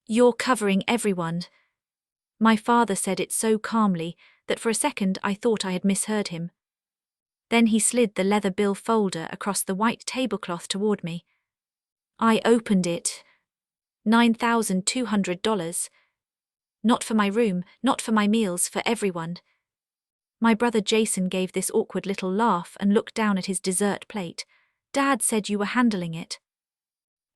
You're covering everyone. My father said it so calmly that for a second I thought I had misheard him. Then he slid the leather bill folder across the white tablecloth toward me. I opened it. $9,200. Not for my room, not for my meals, for everyone. My brother Jason gave this awkward little laugh and looked down at his dessert plate. Dad said you were handling it.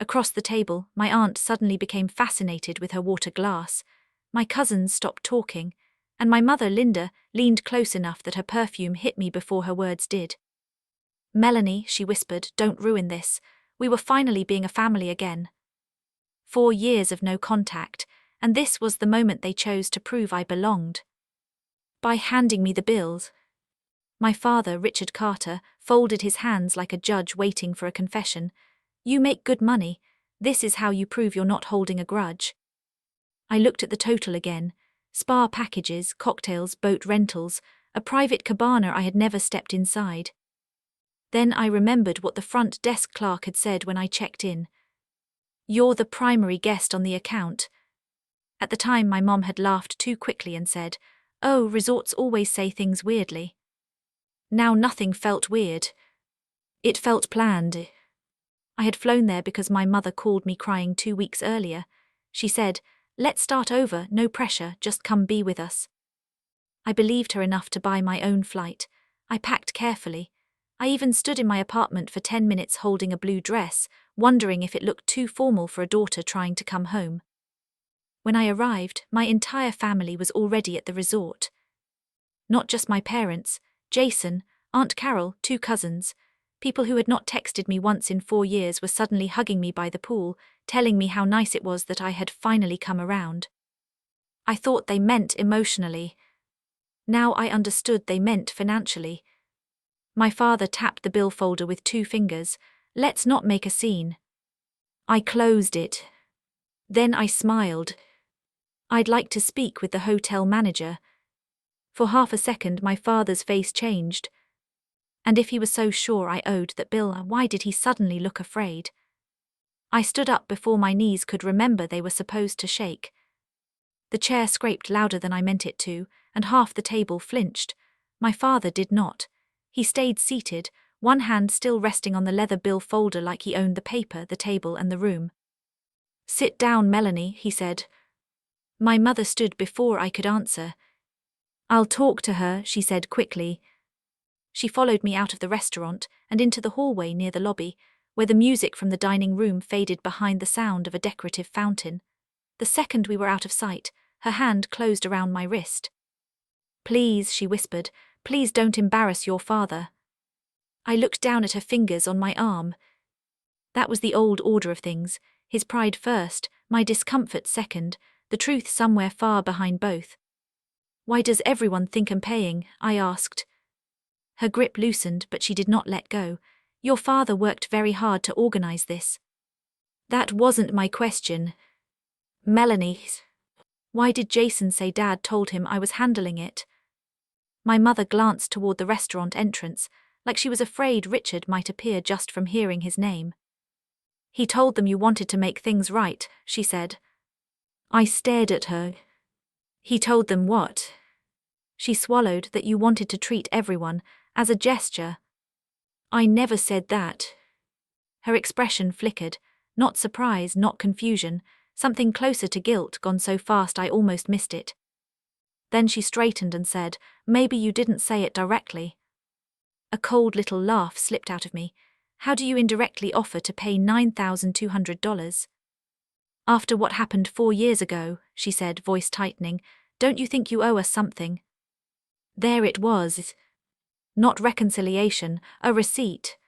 Across the table, my aunt suddenly became fascinated with her water glass. My cousins stopped talking, and my mother, Linda, leaned close enough that her perfume hit me before her words did. Melanie, she whispered, don't ruin this. We were finally being a family again. 4 years of no contact, and this was the moment they chose to prove I belonged. By handing me the bills. My father, Richard Carter, folded his hands like a judge waiting for a confession. You make good money. This is how you prove you're not holding a grudge. I looked at the total again. Spa packages, cocktails, boat rentals, a private cabana I had never stepped inside. Then I remembered what the front desk clerk had said when I checked in. You're the primary guest on the account. At the time my mom had laughed too quickly and said, oh, resorts always say things weirdly. Now nothing felt weird. It felt planned. I had flown there because my mother called me crying 2 weeks earlier. She said, let's start over, no pressure, just come be with us. I believed her enough to buy my own flight. I packed carefully. I even stood in my apartment for 10 minutes holding a blue dress, wondering if it looked too formal for a daughter trying to come home. When I arrived, my entire family was already at the resort. Not just my parents, Jason, Aunt Carol, 2 cousins. People who had not texted me once in 4 years were suddenly hugging me by the pool, telling me how nice it was that I had finally come around. I thought they meant emotionally. Now I understood they meant financially. My father tapped the bill folder with 2 fingers. Let's not make a scene. I closed it. Then I smiled. I'd like to speak with the hotel manager. For half a second my father's face changed. And if he was so sure I owed that bill, why did he suddenly look afraid? I stood up before my knees could remember they were supposed to shake. The chair scraped louder than I meant it to, and half the table flinched. My father did not. He stayed seated, one hand still resting on the leather bill folder like he owned the paper, the table, and the room. Sit down, Melanie, he said. My mother stood before I could answer. I'll talk to her, she said quickly. She followed me out of the restaurant and into the hallway near the lobby, where the music from the dining room faded behind the sound of a decorative fountain. The second we were out of sight, her hand closed around my wrist. Please, she whispered, please don't embarrass your father. I looked down at her fingers on my arm. That was the old order of things, his pride first, my discomfort second, the truth somewhere far behind both. Why does everyone think I'm paying? I asked. Her grip loosened, but she did not let go. Your father worked very hard to organize this. That wasn't my question. Melanie. Why did Jason say Dad told him I was handling it? My mother glanced toward the restaurant entrance, like she was afraid Richard might appear just from hearing his name. He told them you wanted to make things right, she said. I stared at her. He told them what? She swallowed, that you wanted to treat everyone, as a gesture. I never said that. Her expression flickered, not surprise, not confusion, something closer to guilt gone so fast I almost missed it. Then she straightened and said, maybe you didn't say it directly. A cold little laugh slipped out of me. How do you indirectly offer to pay $9,200? After what happened 4 years ago, she said, voice tightening, don't you think you owe us something? There it was. Not reconciliation, a receipt.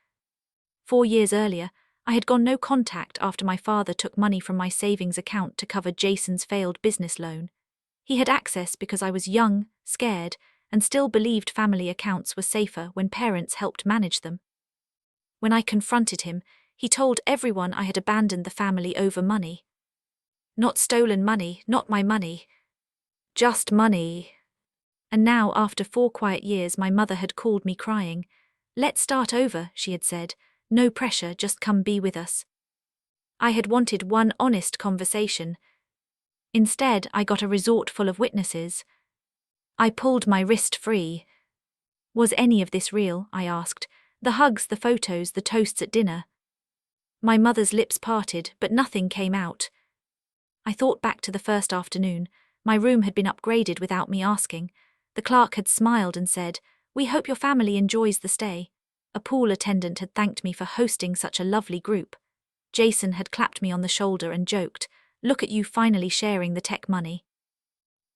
4 years earlier, I had gone no contact after my father took money from my savings account to cover Jason's failed business loan. He had access because I was young, scared, and still believed family accounts were safer when parents helped manage them. When I confronted him, he told everyone I had abandoned the family over money. Not stolen money, not my money. Just money. And now, after 4 quiet years, my mother had called me crying. Let's start over, she had said. No pressure, just come be with us. I had wanted one honest conversation. Instead, I got a resort full of witnesses. I pulled my wrist free. Was any of this real? I asked. The hugs, the photos, the toasts at dinner. My mother's lips parted, but nothing came out. I thought back to the first afternoon. My room had been upgraded without me asking. The clerk had smiled and said, "We hope your family enjoys the stay." A pool attendant had thanked me for hosting such a lovely group. Jason had clapped me on the shoulder and joked, "Look at you finally sharing the tech money."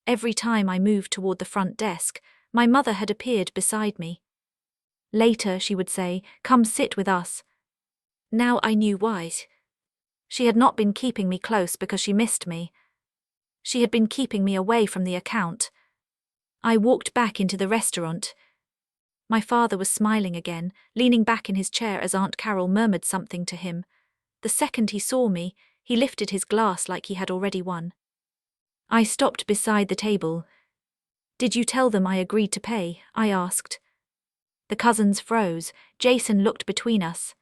Every time I moved toward the front desk, my mother had appeared beside me. Later, she would say, "Come sit with us." Now I knew why. She had not been keeping me close because she missed me. She had been keeping me away from the account. I walked back into the restaurant. My father was smiling again, leaning back in his chair as Aunt Carol murmured something to him. The second he saw me, he lifted his glass like he had already won. I stopped beside the table. "Did you tell them I agreed to pay?" I asked. The cousins froze. Jason looked between us.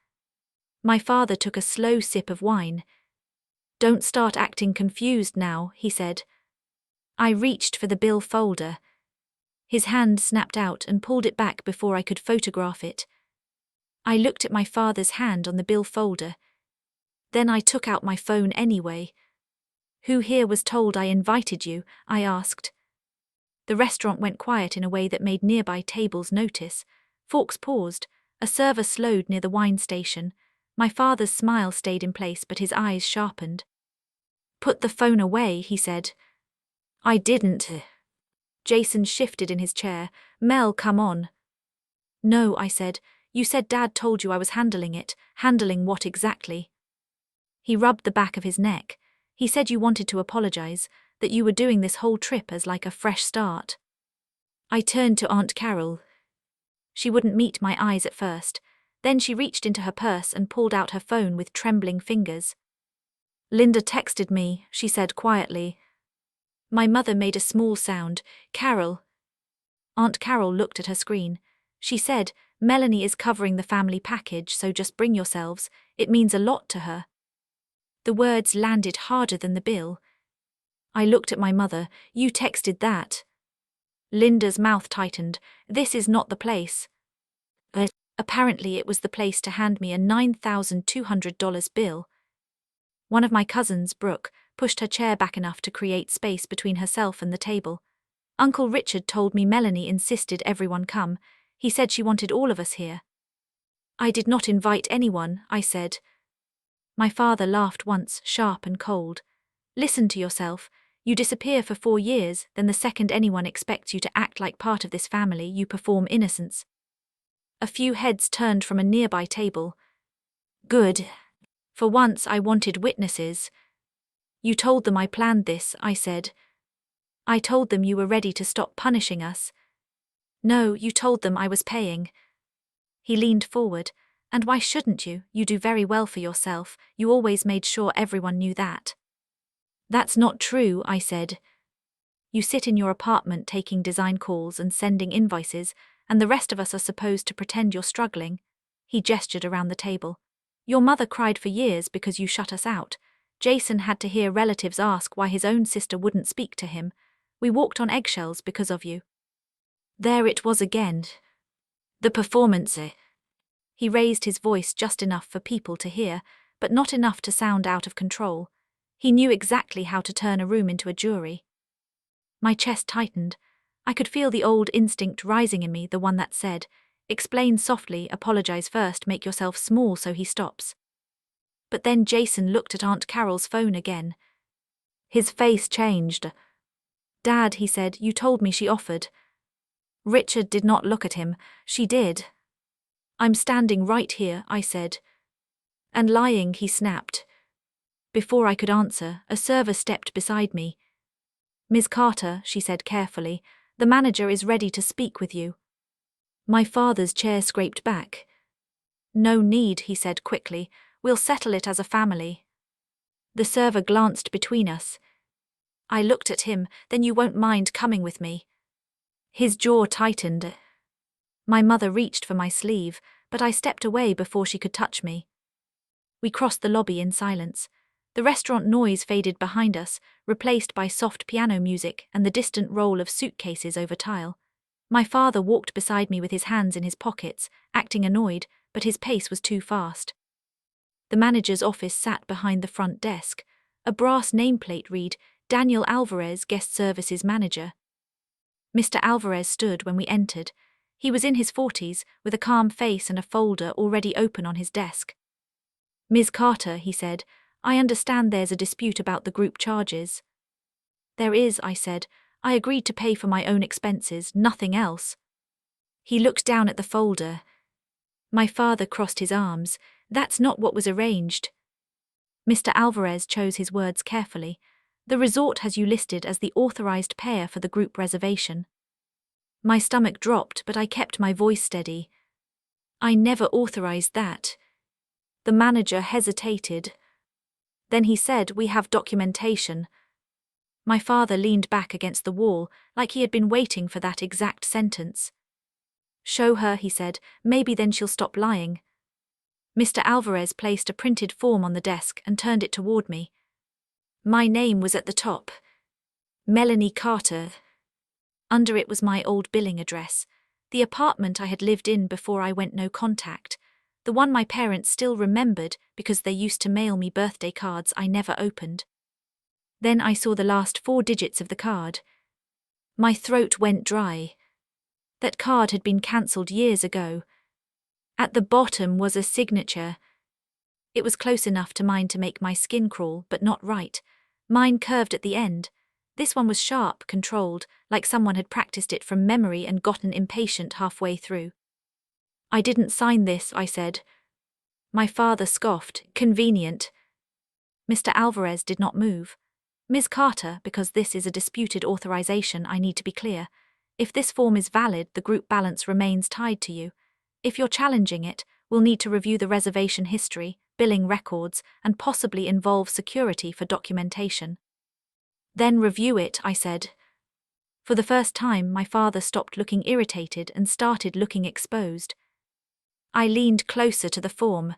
My father took a slow sip of wine. "Don't start acting confused now," he said. I reached for the bill folder. His hand snapped out and pulled it back before I could photograph it. I looked at my father's hand on the bill folder. Then I took out my phone anyway. "Who here was told I invited you?" I asked. The restaurant went quiet in a way that made nearby tables notice. Forks paused. A server slowed near the wine station. My father's smile stayed in place, but his eyes sharpened. "Put the phone away," he said. "I didn't." Jason shifted in his chair. "Mel, come on." "No," I said. "You said Dad told you I was handling it." "Handling what exactly?" He rubbed the back of his neck. "He said you wanted to apologize, that you were doing this whole trip as like a fresh start." I turned to Aunt Carol. She wouldn't meet my eyes at first. Then she reached into her purse and pulled out her phone with trembling fingers. "Linda texted me," she said quietly. My mother made a small sound. "Carol." Aunt Carol looked at her screen. She said, "Melanie is covering the family package, so just bring yourselves. It means a lot to her." The words landed harder than the bill. I looked at my mother. "You texted that." Linda's mouth tightened. "This is not the place." Apparently it was the place to hand me a $9,200 bill. One of my cousins, Brooke, pushed her chair back enough to create space between herself and the table. "Uncle Richard told me Melanie insisted everyone come. He said she wanted all of us here." "I did not invite anyone," I said. My father laughed once, sharp and cold. "Listen to yourself. You disappear for 4 years, then the second anyone expects you to act like part of this family, you perform innocence." A few heads turned from a nearby table. "Good. For once I wanted witnesses." "You told them I planned this," I said. "I told them you were ready to stop punishing us." "No, you told them I was paying." He leaned forward. "And why shouldn't you? You do very well for yourself. You always made sure everyone knew that." "That's not true," I said. "You sit in your apartment taking design calls and sending invoices, and the rest of us are supposed to pretend you're struggling." He gestured around the table. "Your mother cried for years because you shut us out. Jason had to hear relatives ask why his own sister wouldn't speak to him. We walked on eggshells because of you." There it was again. The performance. He raised his voice just enough for people to hear, but not enough to sound out of control. He knew exactly how to turn a room into a jury. My chest tightened. I could feel the old instinct rising in me, the one that said, "Explain softly, apologize first, make yourself small so he stops." But then Jason looked at Aunt Carol's phone again. His face changed. "Dad," he said, "you told me she offered." Richard did not look at him. "She did." "I'm standing right here," I said. "And lying," he snapped. Before I could answer, a server stepped beside me. "Ms. Carter," she said carefully, "the manager is ready to speak with you." My father's chair scraped back. "No need," he said quickly. "We'll settle it as a family." The server glanced between us. I looked at him. "Then you won't mind coming with me?" His jaw tightened. My mother reached for my sleeve, but I stepped away before she could touch me. We crossed the lobby in silence. The restaurant noise faded behind us, replaced by soft piano music and the distant roll of suitcases over tile. My father walked beside me with his hands in his pockets, acting annoyed, but his pace was too fast. The manager's office sat behind the front desk. A brass nameplate read, "Daniel Alvarez, Guest Services Manager." Mr. Alvarez stood when we entered. He was in his 40s, with a calm face and a folder already open on his desk. "Ms. Carter," he said, "I understand there's a dispute about the group charges." "There is," I said. "I agreed to pay for my own expenses, nothing else." He looked down at the folder. My father crossed his arms. "That's not what was arranged." Mr. Alvarez chose his words carefully. "The resort has you listed as the authorized payer for the group reservation." My stomach dropped, but I kept my voice steady. "I never authorized that." The manager hesitated. Then he said, "We have documentation." My father leaned back against the wall, like he had been waiting for that exact sentence. "Show her," he said. "Maybe then she'll stop lying." Mr. Alvarez placed a printed form on the desk and turned it toward me. My name was at the top. Melanie Carter. Under it was my old billing address, the apartment I had lived in before I went no contact, the one my parents still remembered because they used to mail me birthday cards I never opened. Then I saw the last 4 digits of the card. My throat went dry. That card had been cancelled years ago. At the bottom was a signature. It was close enough to mine to make my skin crawl, but not right. Mine curved at the end. This one was sharp, controlled, like someone had practiced it from memory and gotten impatient halfway through. "I didn't sign this," I said. My father scoffed. "Convenient." Mr. Alvarez did not move. "Ms. Carter, because this is a disputed authorization, I need to be clear. If this form is valid, the group balance remains tied to you. If you're challenging it, we'll need to review the reservation history, billing records, and possibly involve security for documentation." "Then review it," I said. For the first time, my father stopped looking irritated and started looking exposed. I leaned closer to the form.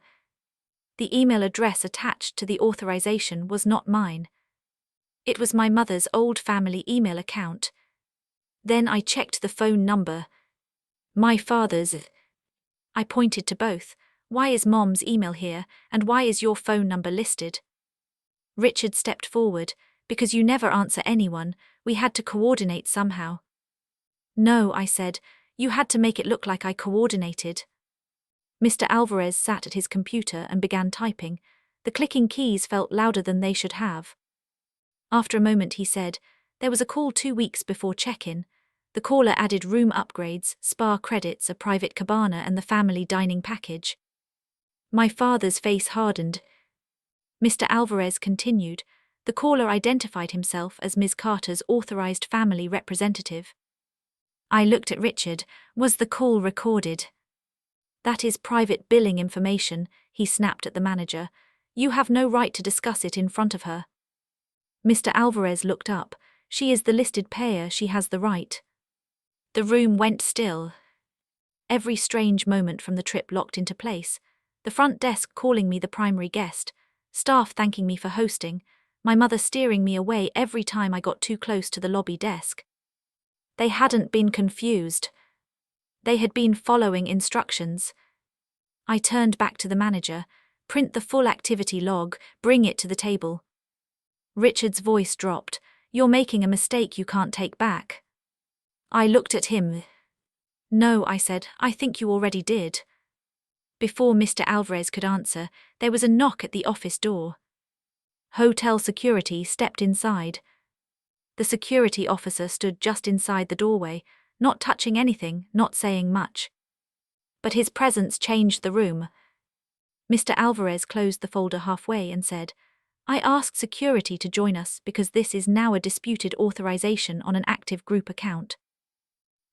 The email address attached to the authorization was not mine. It was my mother's old family email account. Then I checked the phone number. My father's. I pointed to both. "Why is Mom's email here, and why is your phone number listed?" Richard stepped forward. "Because you never answer anyone, we had to coordinate somehow." "No," I said. "You had to make it look like I coordinated." Mr. Alvarez sat at his computer and began typing. The clicking keys felt louder than they should have. After a moment he said, "There was a call 2 weeks before check-in. The caller added room upgrades, spa credits, a private cabana and the family dining package." My father's face hardened. Mr. Alvarez continued. The caller identified himself as Ms. Carter's authorized family representative. I looked at Richard. "Was the call recorded?" "That is private billing information," he snapped at the manager. "You have no right to discuss it in front of her." Mr. Alvarez looked up. "She is the listed payer, she has the right." The room went still. Every strange moment from the trip locked into place. The front desk calling me the primary guest, staff thanking me for hosting, my mother steering me away every time I got too close to the lobby desk. They hadn't been confused. They had been following instructions. I turned back to the manager. "Print the full activity log, bring it to the table." Richard's voice dropped. "You're making a mistake you can't take back." I looked at him. "No," I said, "I think you already did." Before Mr. Alvarez could answer, there was a knock at the office door. Hotel security stepped inside. The security officer stood just inside the doorway, not touching anything, not saying much. But his presence changed the room. Mr. Alvarez closed the folder halfway and said, "I asked security to join us because this is now a disputed authorization on an active group account."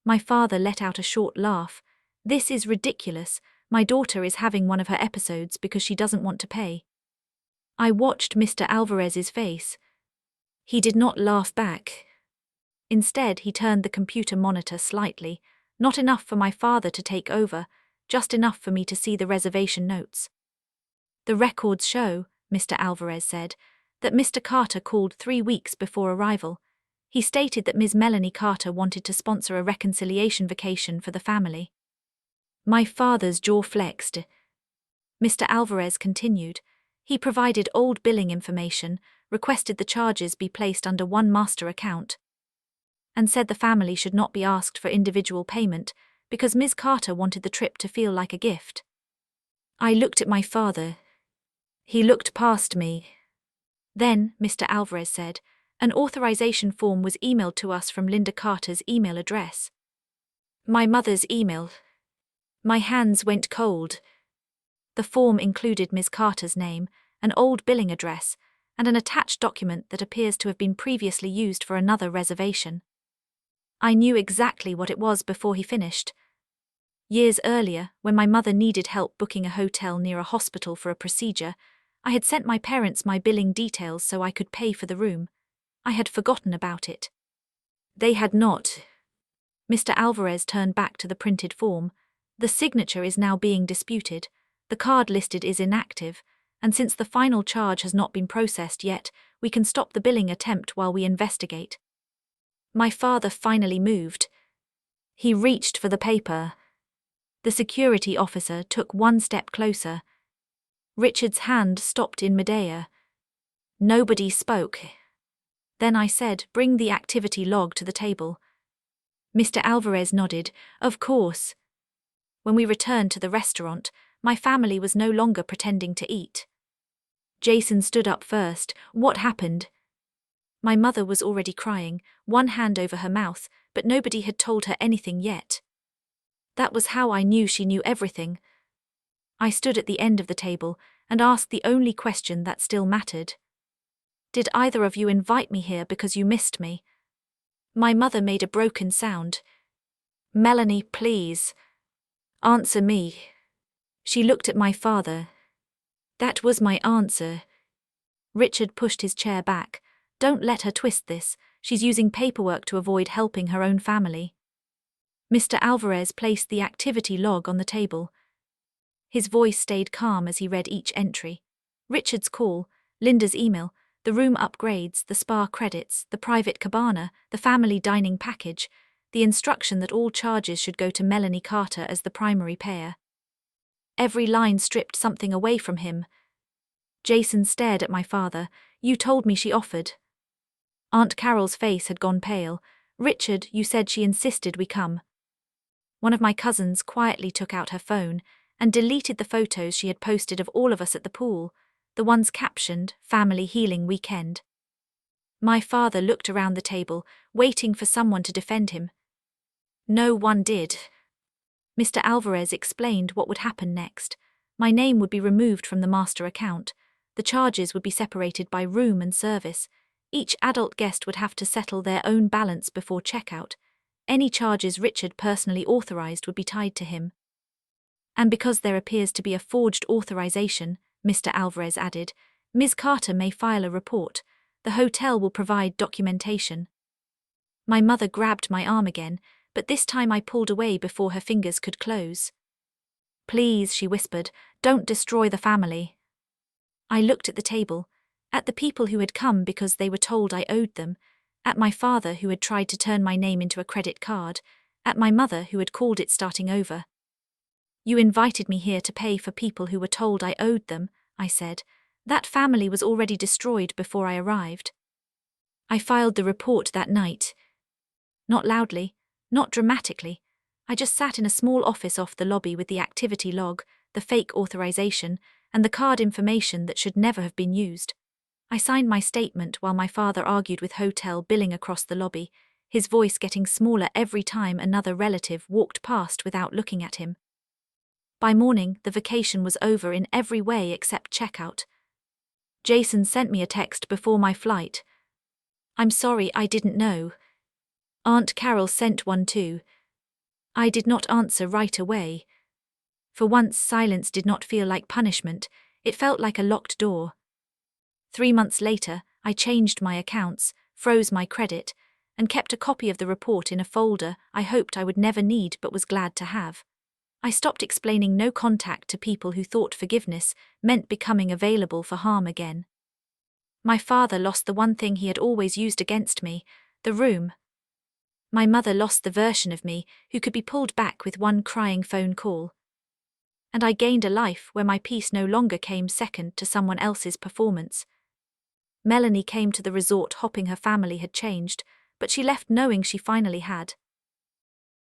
My father let out a short laugh. "This is ridiculous. My daughter is having one of her episodes because she doesn't want to pay." I watched Mr. Alvarez's face. He did not laugh back. Instead, he turned the computer monitor slightly, not enough for my father to take over, just enough for me to see the reservation notes. "The records show," Mr. Alvarez said, that Mr. Carter called 3 weeks before arrival. He stated that Ms. Melanie Carter wanted to sponsor a reconciliation vacation for the family. My father's jaw flexed. Mr. Alvarez continued. He provided old billing information, requested the charges be placed under one master account, and said the family should not be asked for individual payment because Ms. Carter wanted the trip to feel like a gift. I looked at my father. He looked past me. Then, Mr. Alvarez said, an authorization form was emailed to us from Linda Carter's email address. My mother's email. My hands went cold. The form included Ms. Carter's name, an old billing address, and an attached document that appears to have been previously used for another reservation. I knew exactly what it was before he finished. Years earlier, when my mother needed help booking a hotel near a hospital for a procedure, I had sent my parents my billing details so I could pay for the room. I had forgotten about it. They had not. Mr. Alvarez turned back to the printed form. The signature is now being disputed. The card listed is inactive, and since the final charge has not been processed yet, we can stop the billing attempt while we investigate. My father finally moved. He reached for the paper. The security officer took one step closer. Richard's hand stopped in midair. Nobody spoke. Then I said, "Bring the activity log to the table." Mr. Alvarez nodded, "Of course." When we returned to the restaurant, my family was no longer pretending to eat. Jason stood up first. What happened? My mother was already crying, one hand over her mouth, but nobody had told her anything yet. That was how I knew she knew everything. I stood at the end of the table and asked the only question that still mattered. Did either of you invite me here because you missed me? My mother made a broken sound. Melanie, please. Answer me. She looked at my father. That was my answer. Richard pushed his chair back. Don't let her twist this. She's using paperwork to avoid helping her own family. Mr. Alvarez placed the activity log on the table. His voice stayed calm as he read each entry. Richard's call, Linda's email, the room upgrades, the spa credits, the private cabana, the family dining package, the instruction that all charges should go to Melanie Carter as the primary payer. Every line stripped something away from him. Jason stared at my father. You told me she offered. Aunt Carol's face had gone pale. Richard, you said she insisted we come. One of my cousins quietly took out her phone and deleted the photos she had posted of all of us at the pool, the ones captioned, Family Healing Weekend. My father looked around the table, waiting for someone to defend him. No one did. Mr. Alvarez explained what would happen next. My name would be removed from the master account. The charges would be separated by room and service. Each adult guest would have to settle their own balance before checkout. Any charges Richard personally authorized would be tied to him. And because there appears to be a forged authorization, Mr. Alvarez added, Ms. Carter may file a report. The hotel will provide documentation. My mother grabbed my arm again, but this time I pulled away before her fingers could close. Please, she whispered, don't destroy the family. I looked at the table, at the people who had come because they were told I owed them, at my father who had tried to turn my name into a credit card, at my mother who had called it starting over. You invited me here to pay for people who were told I owed them, I said. That family was already destroyed before I arrived. I filed the report that night. Not loudly, not dramatically. I just sat in a small office off the lobby with the activity log, the fake authorization, and the card information that should never have been used. I signed my statement while my father argued with hotel billing across the lobby, his voice getting smaller every time another relative walked past without looking at him. By morning, the vacation was over in every way except checkout. Jason sent me a text before my flight. I'm sorry, I didn't know. Aunt Carol sent one too. I did not answer right away. For once, silence did not feel like punishment, it felt like a locked door. 3 months later, I changed my accounts, froze my credit, and kept a copy of the report in a folder I hoped I would never need but was glad to have. I stopped explaining no contact to people who thought forgiveness meant becoming available for harm again. My father lost the one thing he had always used against me, the room. My mother lost the version of me who could be pulled back with one crying phone call. And I gained a life where my peace no longer came second to someone else's performance. Melanie came to the resort hoping her family had changed, but she left knowing she finally had.